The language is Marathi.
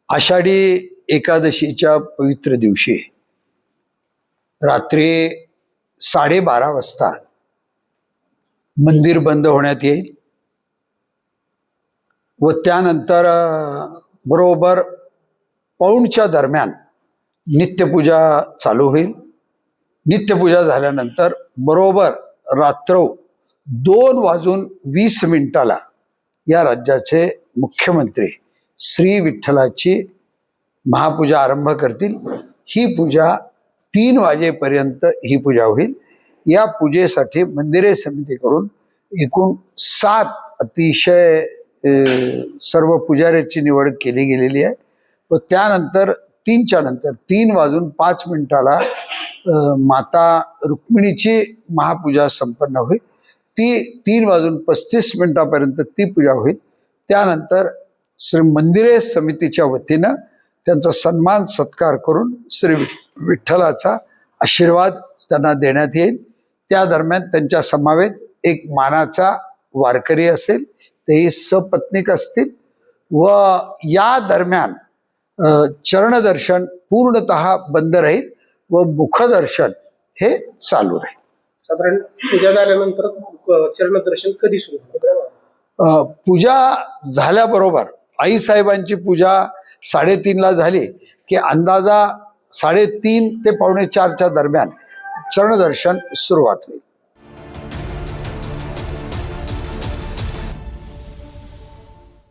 आषाढी एकादशीच्या पवित्र दिवशी रात्री 12:30 वाजता मंदिर बंद होण्यात येईल व त्यानंतर बरोबर पौणच्या दरम्यान नित्यपूजा चालू होईल। नित्यपूजा झाल्यानंतर बरोबर रात्र 2:20 या राज्याचे मुख्यमंत्री श्री विठ्ठलाची महापूजा आरंभ करतील। ही पूजा 3 वाजेपर्यंत ही पूजा होईल। या पूजेसाठी मंदिरे समितीकडून एकूण 7 अतिशय सर्व पुजाऱ्याची निवड केली गेलेली आहे व त्यानंतर 3:05 माता रुक्मिणीची महापूजा संपन्न होईल। ती 3:35 ती पूजा होईल। त्यानंतर श्री मंदिरे समितीच्या वतीनं त्यांचा सन्मान सत्कार करून श्री विठ्ठलाचा आशीर्वाद त्यांना देण्यात येईल। त्या दरम्यान त्यांच्या समवेत एक मानाचा वारकरी असेल, तेही सपत्नीक असतील व या दरम्यान चरणदर्शन पूर्णतः बंद राहील व मुखदर्शन हे चालू राहील। साधारण पूजा झाल्यानंतर चरणदर्शन कधी सुरू होईल? पूजा झाल्याबरोबर आई साहेबांची पूजा 3:30 झाली की अंदाजा 3:30 ते 3:45 दरम्यान चरणदर्शन सुरुवात होईल।